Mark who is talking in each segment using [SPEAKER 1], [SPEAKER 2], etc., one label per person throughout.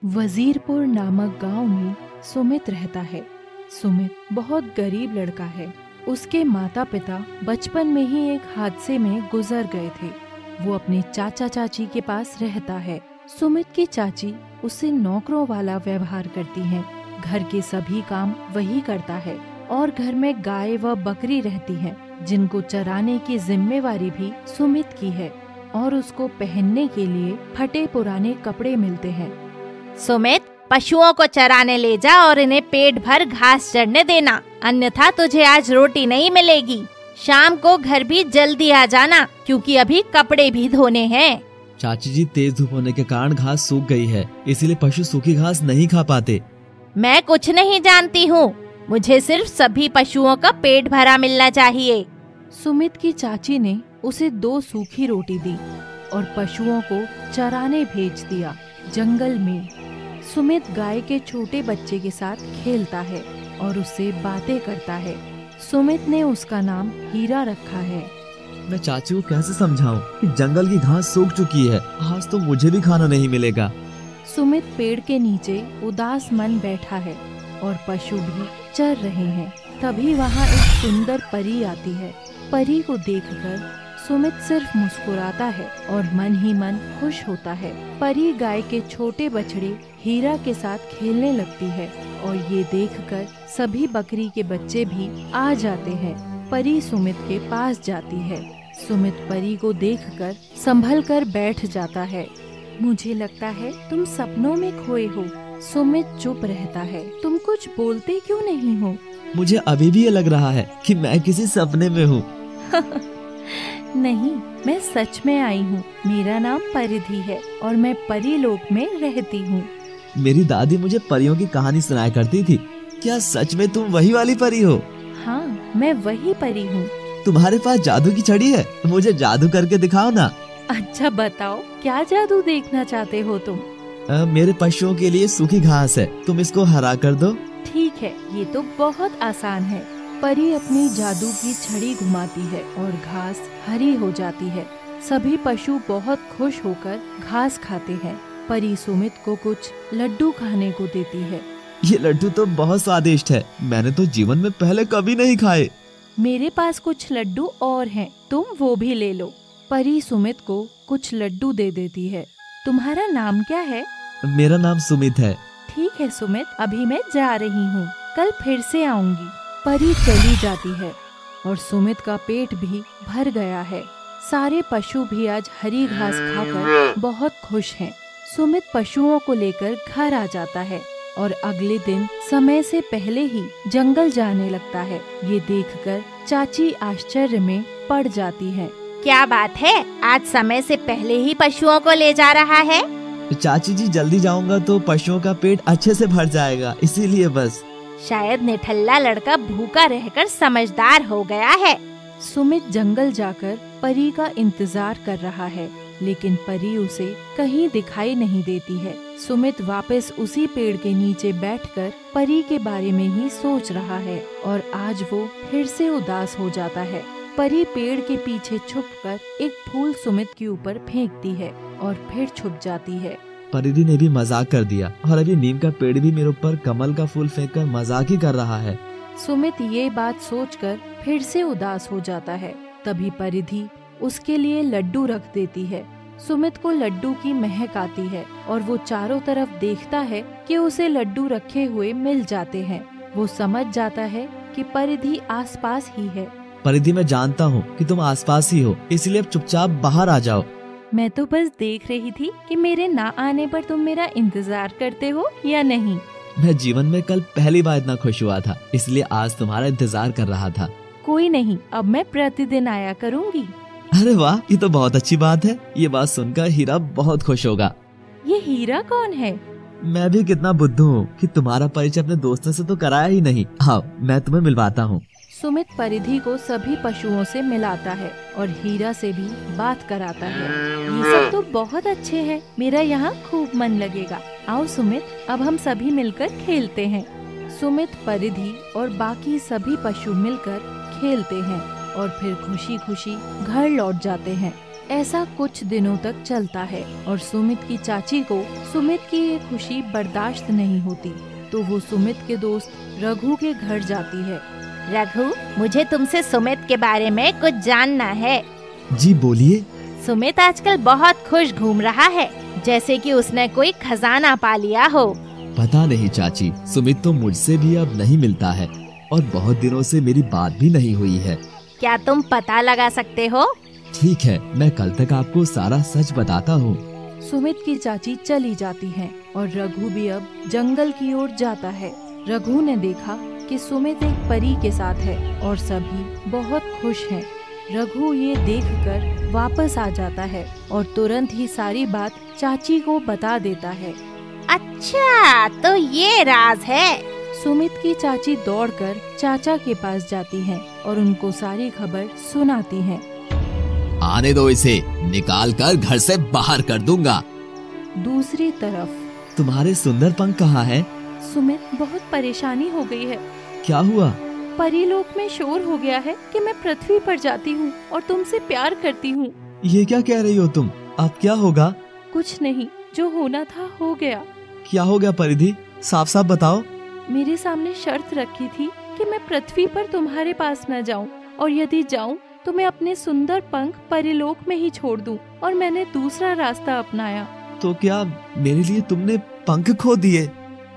[SPEAKER 1] वजीरपुर नामक गांव में सुमित रहता है। सुमित बहुत गरीब लड़का है। उसके माता पिता बचपन में ही एक हादसे में गुजर गए थे। वो अपने चाचा चाची के पास रहता है। सुमित की चाची उससे नौकरों वाला व्यवहार करती हैं। घर के सभी काम वही करता है और घर में गाय व बकरी रहती हैं, जिनको चराने की जिम्मेवारी भी सुमित की है और उसको पहनने के लिए फटे पुराने कपड़े मिलते हैं।
[SPEAKER 2] सुमित, पशुओं को चराने ले जा और इन्हें पेट भर घास चढ़ने देना, अन्यथा तुझे आज रोटी नहीं मिलेगी। शाम को घर भी जल्दी आ जाना, क्योंकि अभी कपड़े भी धोने हैं।
[SPEAKER 3] चाची जी, तेज धूप होने के कारण घास सूख गई है, इसीलिए पशु सूखी घास नहीं खा पाते।
[SPEAKER 2] मैं कुछ नहीं जानती हूँ, मुझे सिर्फ सभी पशुओं का पेट भरा मिलना चाहिए।
[SPEAKER 1] सुमित की चाची ने उसे 2 सूखी रोटी दी और पशुओं को चराने भेज दिया। जंगल में सुमित गाय के छोटे बच्चे के साथ खेलता है और उससे बातें करता है। सुमित ने उसका नाम हीरा रखा है।
[SPEAKER 3] मैं चाची को कैसे समझाऊं कि जंगल की घास सूख चुकी है, आज तो मुझे भी खाना नहीं मिलेगा।
[SPEAKER 1] सुमित पेड़ के नीचे उदास मन बैठा है और पशु भी चर रहे हैं। तभी वहाँ एक सुंदर परी आती है। परी को देखकर सुमित सिर्फ मुस्कुराता है और मन ही मन खुश होता है। परी गाय के छोटे बछड़े हीरा के साथ खेलने लगती है और ये देखकर सभी बकरी के बच्चे भी आ जाते हैं। परी सुमित के पास जाती है। सुमित परी को देखकर संभल कर बैठ जाता है। मुझे लगता है तुम सपनों में खोए हो। सुमित चुप रहता है। तुम कुछ बोलते क्यों नहीं हो?
[SPEAKER 3] मुझे अभी भी ये लग रहा है कि मैं किसी सपने में हूँ।
[SPEAKER 1] नहीं, मैं सच में आई हूँ। मेरा नाम परिधि है और मैं परी लोक में रहती हूँ।
[SPEAKER 3] मेरी दादी मुझे परियों की कहानी सुनाया करती थी। क्या सच में तुम वही वाली परी हो?
[SPEAKER 1] हाँ, मैं वही परी हूँ।
[SPEAKER 3] तुम्हारे पास जादू की छड़ी है? मुझे जादू करके दिखाओ ना।
[SPEAKER 1] अच्छा बताओ, क्या जादू देखना चाहते हो तुम?
[SPEAKER 3] मेरे पशुओं के लिए सूखी घास है, तुम इसको हरा कर दो।
[SPEAKER 1] ठीक है, ये तो बहुत आसान है। परी अपनी जादू की छड़ी घुमाती है और घास हरी हो जाती है। सभी पशु बहुत खुश होकर घास खाते हैं। परी सुमित को कुछ लड्डू खाने को देती है।
[SPEAKER 3] ये लड्डू तो बहुत स्वादिष्ट है, मैंने तो जीवन में पहले कभी नहीं खाए।
[SPEAKER 1] मेरे पास कुछ लड्डू और हैं, तुम वो भी ले लो। परी सुमित को कुछ लड्डू दे देती है। तुम्हारा नाम क्या है?
[SPEAKER 3] मेरा नाम सुमित है।
[SPEAKER 1] ठीक है सुमित, अभी मैं जा रही हूँ, कल फिर से आऊंगी। परी चली जाती है और सुमित का पेट भी भर गया है। सारे पशु भी आज हरी घास खाकर बहुत खुश हैं। सुमित पशुओं को लेकर घर आ जाता है और अगले दिन समय से पहले ही जंगल जाने लगता है। ये देखकर चाची आश्चर्य में पड़ जाती है।
[SPEAKER 2] क्या बात है, आज समय से पहले ही पशुओं को ले जा रहा है?
[SPEAKER 3] चाची जी, जल्दी जाऊंगा तो पशुओं का पेट अच्छे से भर जाएगा, इसीलिए बस।
[SPEAKER 2] शायद निठल्ला लड़का भूखा रहकर समझदार हो गया है।
[SPEAKER 1] सुमित जंगल जाकर परी का इंतजार कर रहा है, लेकिन परी उसे कहीं दिखाई नहीं देती है। सुमित वापस उसी पेड़ के नीचे बैठकर परी के बारे में ही सोच रहा है और आज वो फिर से उदास हो जाता है। परी पेड़ के पीछे छुपकर एक फूल सुमित के ऊपर फेंकती है और फिर छुप जाती है।
[SPEAKER 3] परिधि ने भी मजाक कर दिया और अभी नीम का पेड़ भी मेरे ऊपर कमल का फूल फेंककर मजाक ही कर रहा है।
[SPEAKER 1] सुमित ये बात सोचकर फिर से उदास हो जाता है। तभी परिधि उसके लिए लड्डू रख देती है। सुमित को लड्डू की महक आती है और वो चारों तरफ देखता है कि उसे लड्डू रखे हुए मिल जाते हैं। वो समझ जाता है कि परिधि आसपास ही है।
[SPEAKER 3] परिधि, मैं जानता हूँ कि तुम आसपास ही हो, इसलिए अब चुपचाप बाहर आ जाओ।
[SPEAKER 1] मैं तो बस देख रही थी कि मेरे ना आने पर तुम मेरा इंतजार करते हो या नहीं।
[SPEAKER 3] मैं जीवन में कल पहली बार इतना खुश हुआ था, इसलिए आज तुम्हारा इंतजार कर रहा था।
[SPEAKER 1] कोई नहीं, अब मैं प्रतिदिन आया करूँगी।
[SPEAKER 3] अरे वाह, ये तो बहुत अच्छी बात है। ये बात सुनकर हीरा बहुत खुश होगा।
[SPEAKER 1] ये हीरा कौन है?
[SPEAKER 3] मैं भी कितना बुद्धू हूँ कि तुम्हारा परिचय अपने दोस्तों से तो कराया ही नहीं। आओ, मैं तुम्हें मिलवाता हूँ।
[SPEAKER 1] सुमित परिधि को सभी पशुओं से मिलाता है और हीरा से भी बात कराता है। ये सब तो बहुत अच्छे हैं, मेरा यहाँ खूब मन लगेगा। आओ सुमित, अब हम सभी मिलकर खेलते हैं। सुमित, परिधि और बाकी सभी पशु मिलकर खेलते हैं और फिर खुशी खुशी घर लौट जाते हैं। ऐसा कुछ दिनों तक चलता है और सुमित की चाची को सुमित की ये खुशी बर्दाश्त नहीं होती, तो वो सुमित के दोस्त रघु के घर जाती है।
[SPEAKER 2] रघु, मुझे तुमसे सुमित के बारे में कुछ जानना है।
[SPEAKER 3] जी बोलिए।
[SPEAKER 2] सुमित आजकल बहुत खुश घूम रहा है, जैसे कि उसने कोई खजाना पा लिया हो।
[SPEAKER 3] पता नहीं चाची, सुमित तो मुझसे भी अब नहीं मिलता है और बहुत दिनों से मेरी बात भी नहीं हुई है।
[SPEAKER 2] क्या तुम पता लगा सकते हो?
[SPEAKER 3] ठीक है, मैं कल तक आपको सारा सच बताता हूँ।
[SPEAKER 1] सुमित की चाची चली जाती है और रघु भी अब जंगल की ओर जाता है। रघु ने देखा कि सुमित एक परी के साथ है और सभी बहुत खुश हैं। रघु ये देखकर वापस आ जाता है और तुरंत ही सारी बात चाची को बता देता है।
[SPEAKER 2] अच्छा, तो ये राज है।
[SPEAKER 1] सुमित की चाची दौड़कर चाचा के पास जाती हैं और उनको सारी खबर सुनाती हैं।
[SPEAKER 3] आने दो इसे, निकाल कर घर से बाहर कर दूंगा।
[SPEAKER 1] दूसरी तरफ
[SPEAKER 3] तुम्हारे सुंदर पंख कहाँ हैं?
[SPEAKER 1] सुमित, बहुत परेशानी हो गई है।
[SPEAKER 3] क्या हुआ?
[SPEAKER 1] परीलोक में शोर हो गया है कि मैं पृथ्वी पर जाती हूँ और तुमसे प्यार करती हूँ।
[SPEAKER 3] ये क्या कह रही हो तुम? अब क्या होगा?
[SPEAKER 1] कुछ नहीं, जो होना था हो गया।
[SPEAKER 3] क्या हो गया परिधि? साफ साफ बताओ।
[SPEAKER 1] मेरे सामने शर्त रखी थी कि मैं पृथ्वी पर तुम्हारे पास न जाऊं, और यदि जाऊं तो मैं अपने सुंदर पंख परीलोक में ही छोड़ दूं, और मैंने दूसरा रास्ता अपनाया।
[SPEAKER 3] तो क्या मेरे लिए तुमने पंख खो दिए?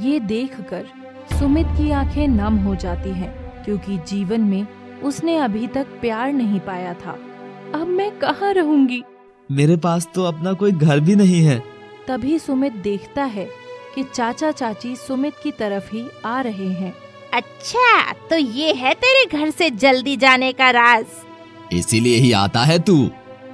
[SPEAKER 1] ये देखकर सुमित की आंखें नम हो जाती हैं, क्योंकि जीवन में उसने अभी तक प्यार नहीं पाया था। अब मैं कहाँ रहूंगी?
[SPEAKER 3] मेरे पास तो अपना कोई घर भी नहीं है।
[SPEAKER 1] तभी सुमित देखता है कि चाचा चाची सुमित की तरफ ही आ रहे हैं।
[SPEAKER 2] अच्छा, तो ये है तेरे घर से जल्दी जाने का राज।
[SPEAKER 3] इसीलिए ही आता है तू।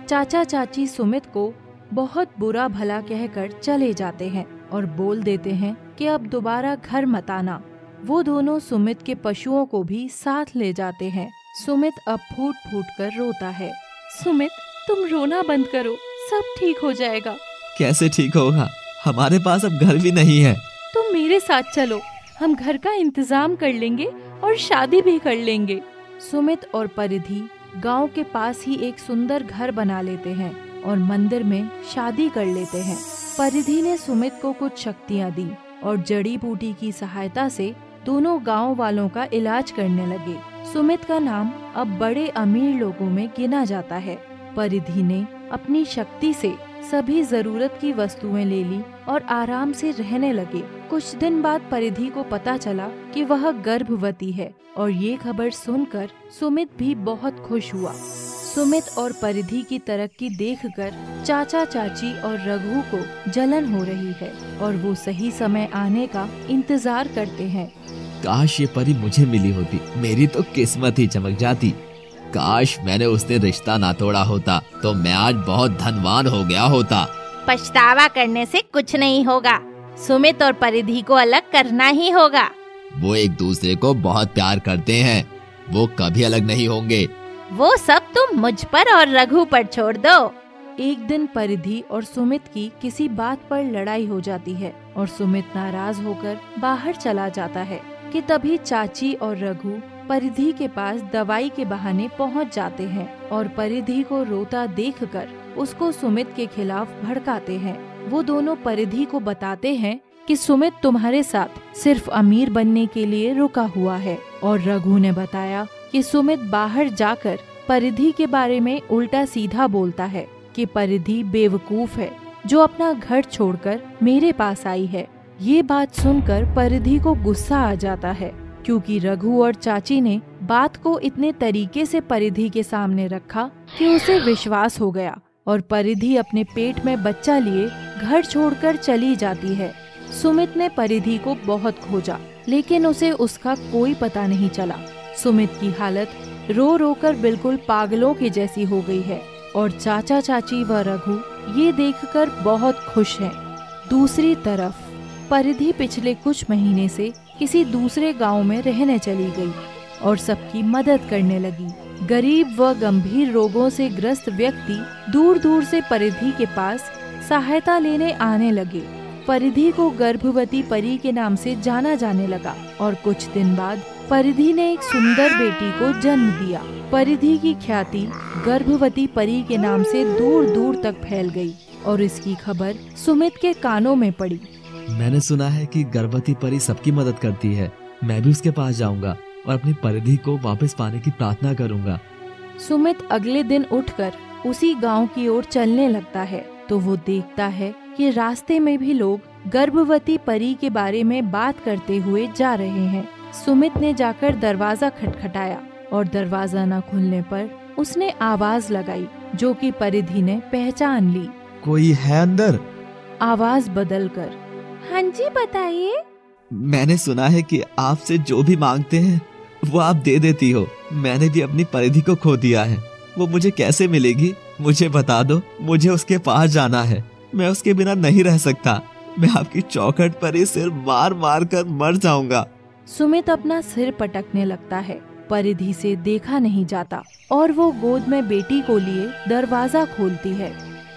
[SPEAKER 1] चाचा चाची सुमित को बहुत बुरा भला कहकर चले जाते हैं और बोल देते हैं कि अब दोबारा घर मत आना। वो दोनों सुमित के पशुओं को भी साथ ले जाते हैं। सुमित अब फूट फूट कर रोता है। सुमित, तुम रोना बंद करो, सब ठीक हो जाएगा।
[SPEAKER 3] कैसे ठीक होगा? हमारे पास अब घर भी नहीं है।
[SPEAKER 1] तुम मेरे साथ चलो, हम घर का इंतजाम कर लेंगे और शादी भी कर लेंगे। सुमित और परिधि गांव के पास ही एक सुंदर घर बना लेते हैं और मंदिर में शादी कर लेते हैं। परिधि ने सुमित को कुछ शक्तियाँ दी और जड़ी बूटी की सहायता से दोनों गांव वालों का इलाज करने लगे। सुमित का नाम अब बड़े अमीर लोगों में गिना जाता है। परिधि ने अपनी शक्ति से सभी जरूरत की वस्तुएं ले ली और आराम से रहने लगे। कुछ दिन बाद परिधि को पता चला कि वह गर्भवती है और ये खबर सुनकर सुमित भी बहुत खुश हुआ। सुमित और परिधि की तरक्की देखकर चाचा चाची और रघु को जलन हो रही है और वो सही समय आने का इंतजार करते हैं।
[SPEAKER 3] काश ये परी मुझे मिली होती, मेरी तो किस्मत ही चमक जाती। काश मैंने उससे रिश्ता ना तोड़ा होता तो मैं आज बहुत धनवान हो गया होता।
[SPEAKER 2] पछतावा करने से कुछ नहीं होगा, सुमित और परिधि को अलग करना ही होगा।
[SPEAKER 3] वो एक दूसरे को बहुत प्यार करते हैं, वो कभी अलग नहीं होंगे।
[SPEAKER 2] वो सब तुम मुझ पर और रघु पर छोड़ दो।
[SPEAKER 1] एक दिन परिधि और सुमित की किसी बात पर लड़ाई हो जाती है और सुमित नाराज होकर बाहर चला जाता है कि तभी चाची और रघु परिधि के पास दवाई के बहाने पहुंच जाते हैं और परिधि को रोता देखकर उसको सुमित के खिलाफ भड़काते हैं। वो दोनों परिधि को बताते हैं कि सुमित तुम्हारे साथ सिर्फ अमीर बनने के लिए रुका हुआ है, और रघु ने बताया कि सुमित बाहर जाकर परिधि के बारे में उल्टा सीधा बोलता है कि परिधि बेवकूफ है जो अपना घर छोड़कर मेरे पास आई है। ये बात सुनकर परिधि को गुस्सा आ जाता है, क्योंकि रघु और चाची ने बात को इतने तरीके से परिधि के सामने रखा कि उसे विश्वास हो गया और परिधि अपने पेट में बच्चा लिए घर छोड़कर चली जाती है। सुमित ने परिधि को बहुत खोजा, लेकिन उसे उसका कोई पता नहीं चला। सुमित की हालत रो रो कर बिल्कुल पागलों की जैसी हो गई है और चाचा चाची व रघु ये देखकर बहुत खुश हैं। दूसरी तरफ परिधि पिछले कुछ महीने से किसी दूसरे गांव में रहने चली गई और सबकी मदद करने लगी। गरीब व गंभीर रोगों से ग्रस्त व्यक्ति दूर दूर से परिधि के पास सहायता लेने आने लगे। परिधि को गर्भवती परी के नाम से जाना जाने लगा और कुछ दिन बाद परिधि ने एक सुंदर बेटी को जन्म दिया। परिधि की ख्याति गर्भवती परी के नाम से दूर दूर तक फैल गई और इसकी खबर सुमित के कानों में पड़ी।
[SPEAKER 3] मैंने सुना है कि गर्भवती परी सबकी मदद करती है। मैं भी उसके पास जाऊंगा और अपनी परिधि को वापस पाने की प्रार्थना करूंगा।
[SPEAKER 1] सुमित अगले दिन उठकर उसी गांव की ओर चलने लगता है तो वो देखता है कि रास्ते में भी लोग गर्भवती परी के बारे में बात करते हुए जा रहे हैं। सुमित ने जाकर दरवाजा खटखटाया और दरवाजा न खुलने पर उसने आवाज लगाई, जो कि परिधि ने पहचान ली।
[SPEAKER 3] कोई है अंदर?
[SPEAKER 1] आवाज बदलकर, हाँ जी बताइए।
[SPEAKER 3] मैंने सुना है कि आपसे जो भी मांगते हैं वो आप दे देती हो। मैंने भी अपनी परिधि को खो दिया है। वो मुझे कैसे मिलेगी? मुझे बता दो। मुझे उसके पास जाना है। मैं उसके बिना नहीं रह सकता। मैं आपकी चौखट पर ही सिर मार मार कर मर जाऊंगा।
[SPEAKER 1] सुमित अपना सिर पटकने लगता है। परिधि से देखा नहीं जाता और वो गोद में बेटी को लिए दरवाजा खोलती है।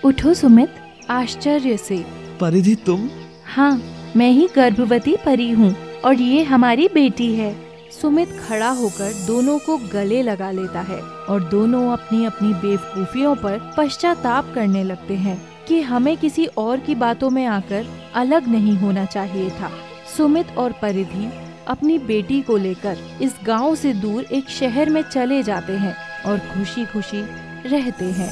[SPEAKER 1] उठो सुमित, आश्चर्य से।
[SPEAKER 3] परिधि तुम?
[SPEAKER 1] हाँ, मैं ही गर्भवती परी हूँ और ये हमारी बेटी है। सुमित खड़ा होकर दोनों को गले लगा लेता है और दोनों अपनी अपनी बेवकूफियों पर पश्चाताप करने लगते हैं कि हमें किसी और की बातों में आकर अलग नहीं होना चाहिए था। सुमित और परिधि अपनी बेटी को लेकर इस गांव से दूर एक शहर में चले जाते हैं और खुशी खुशी रहते हैं।